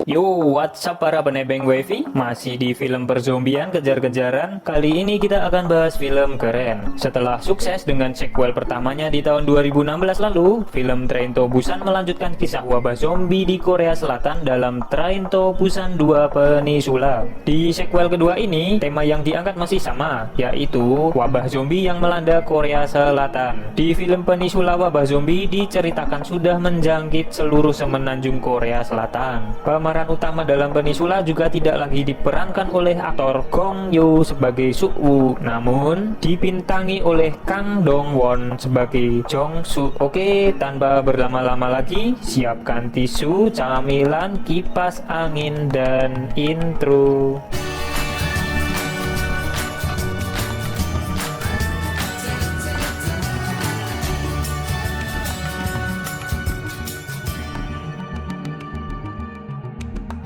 Yo, what's up para penebeng wifi? Masih di film perzombian kejar-kejaran. Kali ini kita akan bahas film keren. Setelah sukses dengan sequel pertamanya di tahun 2016 lalu, film Train to Busan melanjutkan kisah wabah zombie di Korea Selatan dalam Train to Busan 2 Peninsula. Di sequel kedua ini, tema yang diangkat masih sama, yaitu wabah zombie yang melanda Korea Selatan. Di film Peninsula, wabah zombie diceritakan sudah menjangkit seluruh semenanjung Korea Selatan. Pemeran utama dalam Peninsula juga tidak lagi diperankan oleh aktor Gong Yoo sebagai Suk-woo, namun dibintangi oleh Kang Dong-won sebagai Jong-suk. Oke, tanpa berlama-lama lagi, siapkan tisu, camilan, kipas angin, dan intro.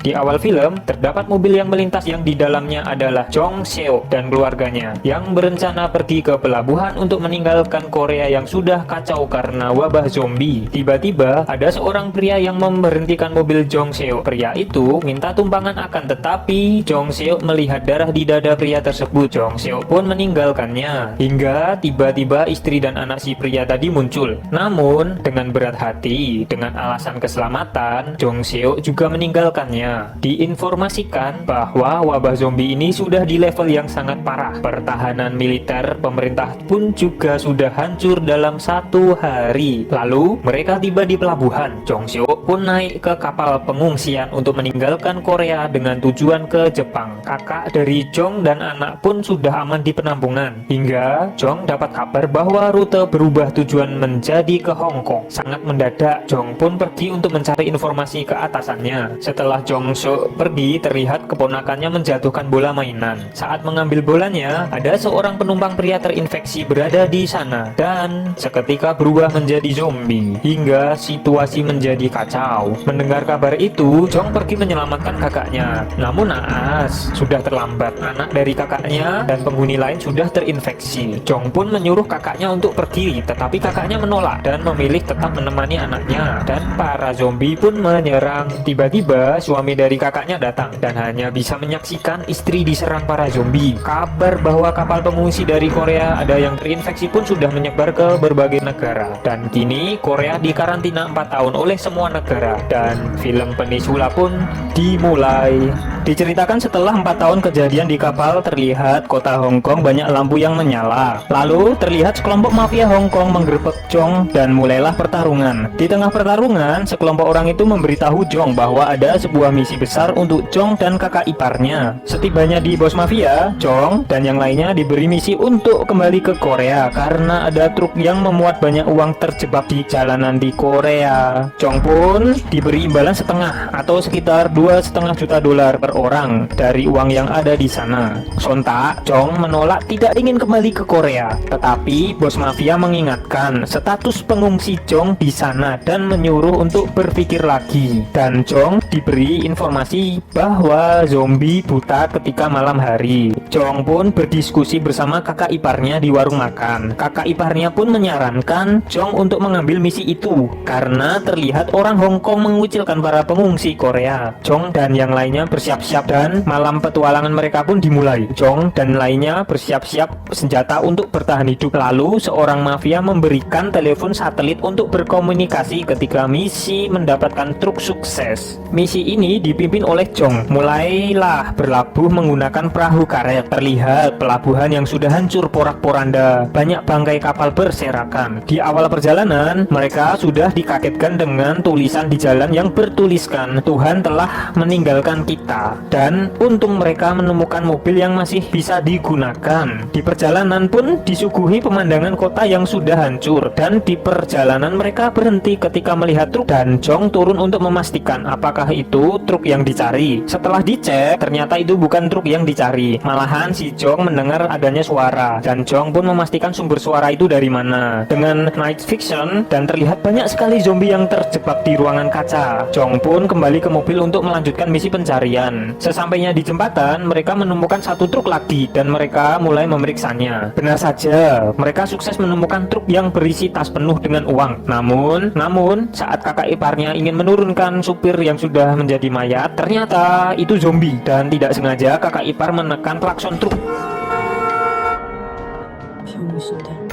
Di awal film, terdapat mobil yang melintas yang di dalamnya adalah Jong Seok dan keluarganya yang berencana pergi ke pelabuhan untuk meninggalkan Korea yang sudah kacau karena wabah zombie. Tiba-tiba, ada seorang pria yang memberhentikan mobil Jong Seok. Pria itu minta tumpangan akan tetapi Jong Seok melihat darah di dada pria tersebut. Jong Seok pun meninggalkannya. Hingga tiba-tiba istri dan anak si pria tadi muncul. Namun, dengan berat hati, dengan alasan keselamatan, Jong Seok juga meninggalkannya. Diinformasikan bahwa wabah zombie ini sudah di level yang sangat parah. Pertahanan militer pemerintah pun juga sudah hancur dalam 1 hari. Lalu mereka tiba di pelabuhan. Jong Seok pun naik ke kapal pengungsian untuk meninggalkan Korea dengan tujuan ke Jepang. Kakak dari Jong dan anak pun sudah aman di penampungan. Hingga Jong dapat kabar bahwa rute berubah tujuan menjadi ke Hong Kong. Sangat mendadak, Jong pun pergi untuk mencari informasi ke atasannya. Setelah Jong Seok pergi, terlihat keponakannya menjatuhkan bola mainan. Saat mengambil bolanya, ada seorang penumpang pria terinfeksi berada di sana dan seketika berubah menjadi zombie hingga situasi menjadi kacau. Mendengar kabar itu, Jong pergi menyelamatkan kakaknya. Namun naas, sudah terlambat. Anak dari kakaknya dan penghuni lain sudah terinfeksi. Jong pun menyuruh kakaknya untuk pergi, tetapi kakaknya menolak dan memilih tetap menemani anaknya. Dan para zombie pun menyerang. Tiba-tiba suami dari kakaknya datang dan hanya bisa menyaksikan istri diserang para zombie. Kabar bahwa kapal pengungsi dari Korea ada yang terinfeksi pun sudah menyebar ke berbagai negara. Dan kini Korea dikarantina 4 tahun oleh semua negara. Dan film Peninsula pun dimulai. Diceritakan setelah 4 tahun kejadian di kapal, terlihat kota Hong Kong banyak lampu yang menyala. Lalu terlihat sekelompok mafia Hong Kong menggerebek Jong dan mulailah pertarungan. Di tengah pertarungan, sekelompok orang itu memberitahu Jong bahwa ada sebuah misi besar untuk Jong dan kakak iparnya. Setibanya di bos mafia, Jong dan yang lainnya diberi misi untuk kembali ke Korea karena ada truk yang memuat banyak uang terjebak di jalanan di Korea. Jong pun diberi imbalan setengah atau sekitar $2,5 juta per orang dari uang yang ada di sana. Sontak, Jong menolak, tidak ingin kembali ke Korea. Tetapi bos mafia mengingatkan status pengungsi Jong di sana dan menyuruh untuk berpikir lagi. Dan Jong diberi informasi bahwa zombie buta ketika malam hari. Jong pun berdiskusi bersama kakak iparnya di warung makan. Kakak iparnya pun menyarankan Jong untuk mengambil misi itu karena terlihat orang Hong Kong mengucilkan para pengungsi Korea. Jong dan yang lainnya bersiap-siap dan malam petualangan mereka pun dimulai. Jong dan lainnya bersiap-siap senjata untuk bertahan hidup. Lalu seorang mafia memberikan telepon satelit untuk berkomunikasi ketika misi mendapatkan truk sukses. Misi ini dipimpin oleh Jong. Mulailah berlabuh menggunakan perahu karet. Terlihat pelabuhan yang sudah hancur porak-poranda. Banyak bangkai kapal berserakan. Di awal perjalanan, mereka sudah dikagetkan dengan tulisan di jalan yang bertuliskan Tuhan telah meninggalkan kita. Dan untung mereka menemukan mobil yang masih bisa digunakan. Di perjalanan pun disuguhi pemandangan kota yang sudah hancur. Dan di perjalanan mereka berhenti ketika melihat truk dan Jong turun untuk memastikan apakah itu truk yang dicari. Setelah dicek, ternyata itu bukan truk yang dicari. Malahan si Jong mendengar adanya suara dan Jong pun memastikan sumber suara itu dari mana. Dengan night vision dan terlihat banyak sekali zombie yang terjebak di ruangan kaca. Jong pun kembali ke mobil untuk melanjutkan misi pencarian. jembatan. Sesampainya di jembatan, mereka menemukan satu truk lagi dan mereka mulai memeriksanya. Benar saja, mereka sukses menemukan truk yang berisi tas penuh dengan uang. Namun saat kakak iparnya ingin menurunkan supir yang sudah menjadi mayat, ternyata itu zombie dan tidak sengaja kakak ipar menekan klakson truk.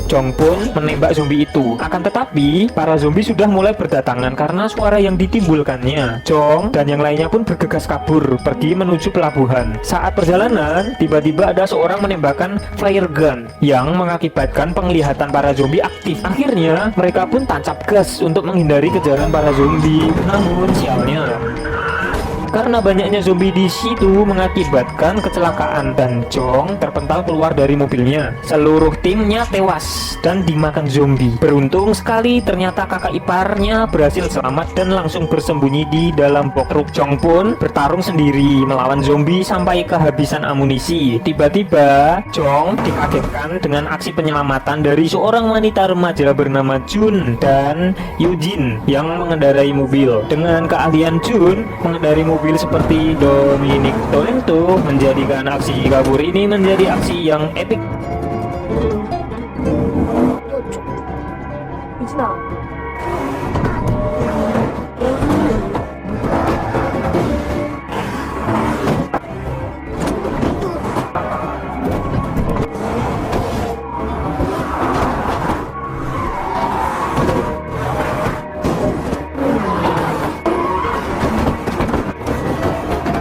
Jong pun menembak zombie itu. Akan tetapi, para zombie sudah mulai berdatangan karena suara yang ditimbulkannya. Jong dan yang lainnya pun bergegas kabur, pergi menuju pelabuhan. Saat perjalanan, tiba-tiba ada seorang menembakkan flare gun yang mengakibatkan penglihatan para zombie aktif. Akhirnya, mereka pun tancap gas untuk menghindari kejaran para zombie. Namun, sialnya, karena banyaknya zombie di situ mengakibatkan kecelakaan dan Jong terpental keluar dari mobilnya. Seluruh timnya tewas dan dimakan zombie. Beruntung sekali ternyata kakak iparnya berhasil selamat dan langsung bersembunyi di dalam box truk. Jong pun bertarung sendiri melawan zombie sampai kehabisan amunisi. Tiba-tiba Jong dikagetkan dengan aksi penyelamatan dari seorang wanita remaja bernama Jun dan Eugene yang mengendarai mobil. Dengan keahlian Jun mengendarai mobil seperti Dominic Toretto, menjadikan aksi kabur ini menjadi aksi yang epik.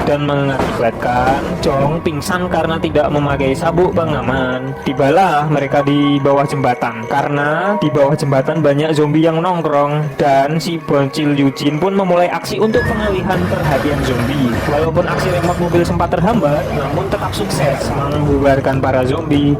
Dan mengakibatkan Jong pingsan karena tidak memakai sabuk pengaman. Tibalah mereka di bawah jembatan karena di bawah jembatan banyak zombie yang nongkrong dan si bocil Eugene pun memulai aksi untuk pengalihan perhatian zombie. Walaupun aksi remote mobil sempat terhambat, namun tetap sukses membubarkan para zombie.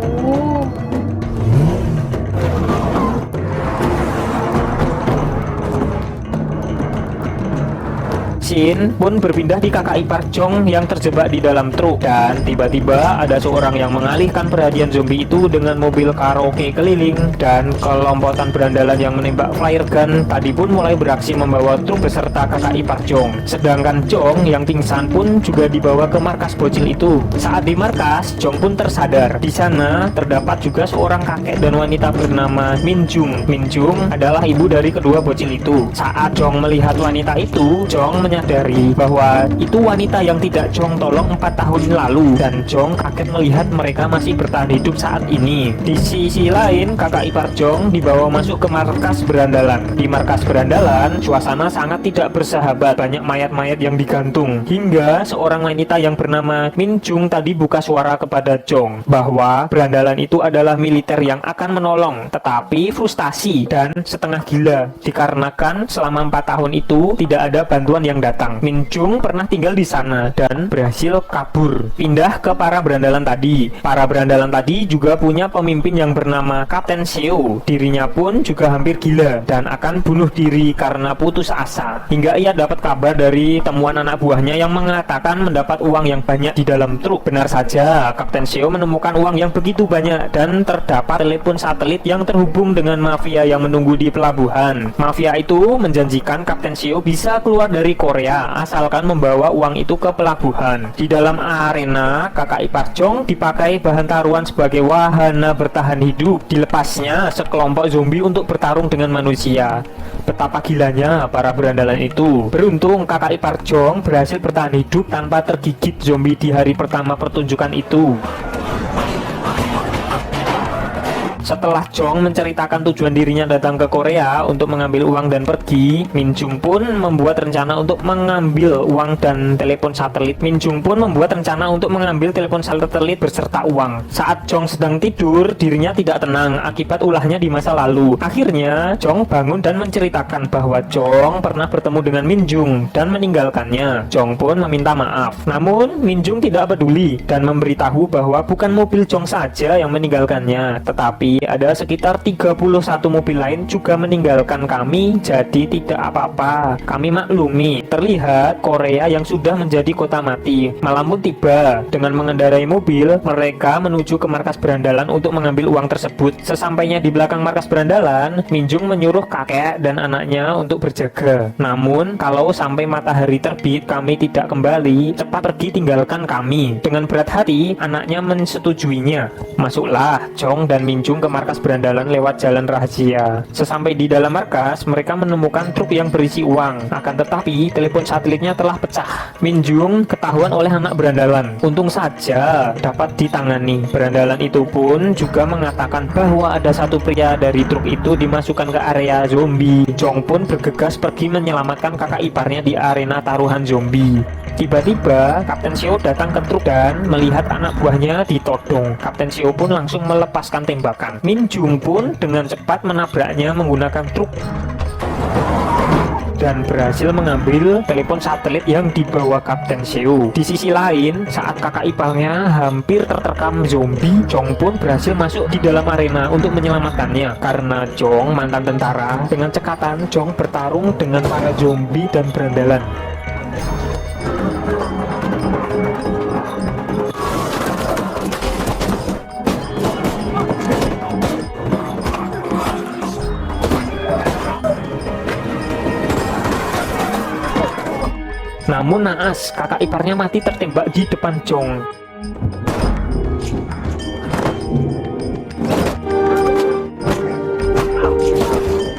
Shin pun berpindah di kakak ipar Jong yang terjebak di dalam truk dan tiba-tiba ada seorang yang mengalihkan perhatian zombie itu dengan mobil karaoke keliling dan kelompokan berandalan yang menembak flare gun tadi pun mulai beraksi membawa truk beserta kakak ipar Jong. Sedangkan Jong yang pingsan pun juga dibawa ke markas bocil itu. Saat di markas, Jong pun tersadar. Di sana terdapat juga seorang kakek dan wanita bernama Min Jung. Min Jung adalah ibu dari kedua bocil itu. Saat Jong melihat wanita itu, Jong menyadari bahwa itu wanita yang tidak Jong tolong 4 tahun lalu dan Jong kaget melihat mereka masih bertahan hidup saat ini. Di sisi lain, kakak ipar Jong dibawa masuk ke markas berandalan. Di markas berandalan, suasana sangat tidak bersahabat. Banyak mayat-mayat yang digantung. Hingga seorang wanita yang bernama Min Jung tadi buka suara kepada Jong bahwa berandalan itu adalah militer yang akan menolong, tetapi frustasi dan setengah gila dikarenakan selama 4 tahun itu tidak ada bantuan yang datang. Min Jung pernah tinggal di sana dan berhasil kabur, pindah ke para berandalan tadi. Para berandalan tadi juga punya pemimpin yang bernama Kapten Seo. Dirinya pun juga hampir gila dan akan bunuh diri karena putus asa. Hingga ia dapat kabar dari temuan anak buahnya yang mengatakan mendapat uang yang banyak di dalam truk. Benar saja, Kapten Seo menemukan uang yang begitu banyak dan terdapat telepon satelit yang terhubung dengan mafia yang menunggu di pelabuhan. Mafia itu menjanjikan Kapten Seo bisa keluar dari Korea asalkan membawa uang itu ke pelabuhan. Di dalam arena, kakak ipar Jong dipakai bahan taruhan sebagai wahana bertahan hidup. Dilepasnya sekelompok zombie untuk bertarung dengan manusia. Betapa gilanya para berandalan itu. Beruntung kakak ipar Jong berhasil bertahan hidup tanpa tergigit zombie di hari pertama pertunjukan itu. Setelah Jong menceritakan tujuan dirinya datang ke Korea untuk mengambil uang dan pergi, Min Jung pun membuat rencana untuk mengambil uang dan telepon satelit. Min Jung pun membuat rencana untuk mengambil telepon satelit beserta uang. Saat Jong sedang tidur, dirinya tidak tenang akibat ulahnya di masa lalu. Akhirnya, Jong bangun dan menceritakan bahwa Jong pernah bertemu dengan Min Jung dan meninggalkannya. Jong pun meminta maaf. Namun, Min Jung tidak peduli dan memberitahu bahwa bukan mobil Jong saja yang meninggalkannya, tetapi Tapi ada sekitar 31 mobil lain juga meninggalkan kami, jadi tidak apa-apa. Kami maklumi. Terlihat Korea yang sudah menjadi kota mati malam pun tiba. Dengan mengendarai mobil, mereka menuju ke markas berandalan untuk mengambil uang tersebut. Sesampainya di belakang markas berandalan, Minjung menyuruh kakek dan anaknya untuk berjaga. Namun, kalau sampai matahari terbit kami tidak kembali, cepat pergi tinggalkan kami. Dengan berat hati, anaknya menyetujuinya. Masuklah Jong dan Minjung ke markas berandalan lewat jalan rahasia. Sesampai di dalam markas, mereka menemukan truk yang berisi uang. Akan tetapi, telepon satelitnya telah pecah. Minjung ketahuan oleh anak berandalan. Untung saja dapat ditangani. Berandalan itu pun juga mengatakan bahwa ada satu pria dari truk itu dimasukkan ke area zombie. Jong pun bergegas pergi menyelamatkan kakak iparnya di arena taruhan zombie. Tiba-tiba Kapten Seo datang ke truk dan melihat anak buahnya ditodong. Kapten Seo pun langsung melepaskan tembakan. Minjung pun dengan cepat menabraknya menggunakan truk dan berhasil mengambil telepon satelit yang dibawa Kapten Seo. Di sisi lain, saat kakak iparnya hampir terterkam zombie, Jong pun berhasil masuk di dalam arena untuk menyelamatkannya. Karena Jong mantan tentara, dengan cekatan Jong bertarung dengan para zombie dan berandalan. Namun naas, kakak iparnya mati tertembak di depan Jong.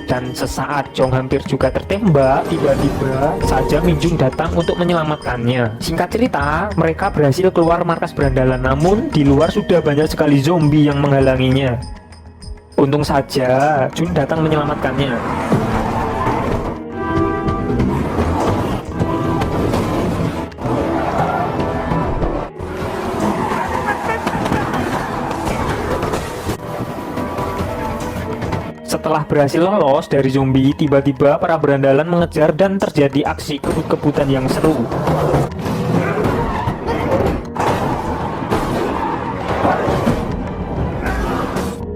Dan sesaat Jong hampir juga tertembak, tiba-tiba saja Minjung datang untuk menyelamatkannya. Singkat cerita, mereka berhasil keluar markas berandalan, namun di luar sudah banyak sekali zombie yang menghalanginya. Untung saja Jun datang menyelamatkannya. Setelah berhasil lolos dari zombie, tiba-tiba para berandalan mengejar dan terjadi aksi kebut-kebutan yang seru.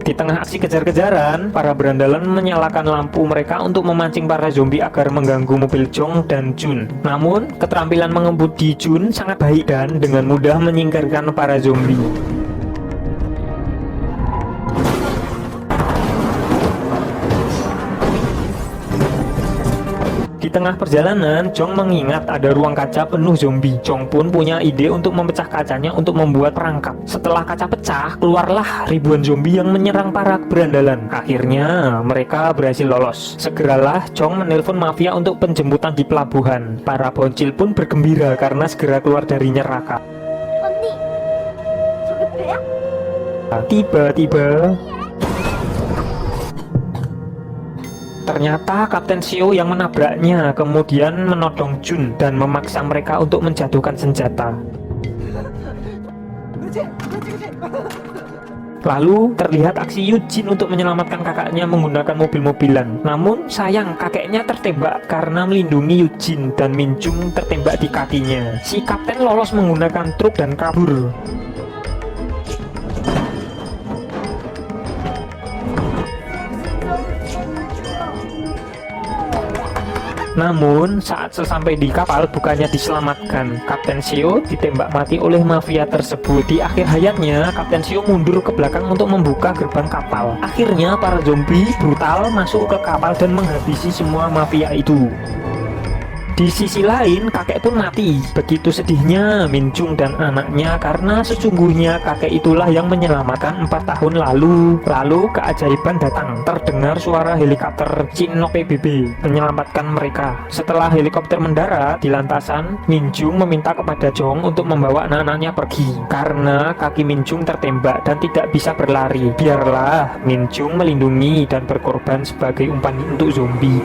Di tengah aksi kejar-kejaran, para berandalan menyalakan lampu mereka untuk memancing para zombie agar mengganggu mobil Jong dan Jun. Namun, keterampilan mengemudi Jun sangat baik dan dengan mudah menyingkirkan para zombie. Di tengah perjalanan, Jong mengingat ada ruang kaca penuh zombie. Jong pun punya ide untuk memecah kacanya untuk membuat perangkap. Setelah kaca pecah, keluarlah ribuan zombie yang menyerang para berandalan. Akhirnya, mereka berhasil lolos. Segeralah Jong menelpon mafia untuk penjemputan di pelabuhan. Para bocil pun bergembira karena segera keluar dari neraka. Tiba-tiba ternyata Kapten Seo yang menabraknya, kemudian menodong Jun dan memaksa mereka untuk menjatuhkan senjata. Lalu terlihat aksi Yujin untuk menyelamatkan kakaknya menggunakan mobil-mobilan. Namun sayang, kakeknya tertembak karena melindungi Yujin dan Minjung tertembak di kakinya. Si kapten lolos menggunakan truk dan kabur. Namun, saat sesampai di kapal bukannya diselamatkan, Kapten Seo ditembak mati oleh mafia tersebut. Di akhir hayatnya, Kapten Seo mundur ke belakang untuk membuka gerbang kapal. Akhirnya, para zombie brutal masuk ke kapal dan menghabisi semua mafia itu. Di sisi lain, kakek pun mati. Begitu sedihnya Minjung dan anaknya karena sesungguhnya kakek itulah yang menyelamatkan 4 tahun lalu. Lalu keajaiban datang. Terdengar suara helikopter Chinook PBB menyelamatkan mereka. Setelah helikopter mendarat di lantasan, Minjung meminta kepada Jong untuk membawa anak-anaknya pergi karena kaki Minjung tertembak dan tidak bisa berlari. Biarlah Minjung melindungi dan berkorban sebagai umpan untuk zombie.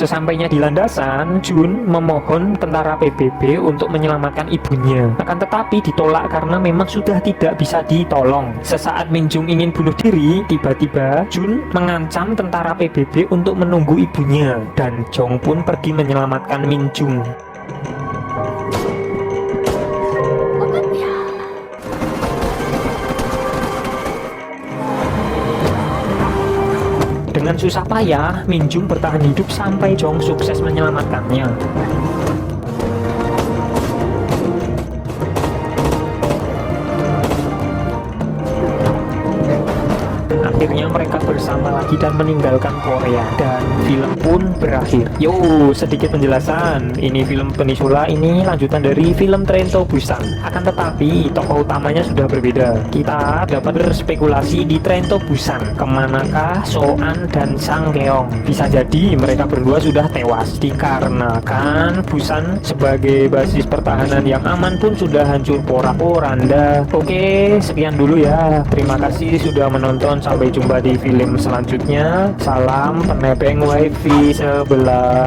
Sesampainya di landasan, Jun memohon tentara PBB untuk menyelamatkan ibunya. Akan tetapi ditolak karena memang sudah tidak bisa ditolong. Sesaat Min Jung ingin bunuh diri, tiba-tiba Jun mengancam tentara PBB untuk menunggu ibunya, dan Jong pun pergi menyelamatkan Min Jung. Dengan susah payah, Min Jung bertahan hidup sampai Jong sukses menyelamatkannya. Akhirnya mereka bersama lagi dan meninggalkan Korea, dan film pun berakhir. Yo, sedikit penjelasan. Ini film Peninsula, ini lanjutan dari film Train to Busan. Akan tetapi tokoh utamanya sudah berbeda. Kita dapat berspekulasi di Train to Busan, kemanakah So-an dan Sang Keong. Bisa jadi mereka berdua sudah tewas dikarenakan Busan sebagai basis pertahanan yang aman pun sudah hancur porak-poranda. Oke, sekian dulu ya. Terima kasih sudah menonton. Sampai jumpa di film selanjutnya. Salam penebeng wifi sebelah.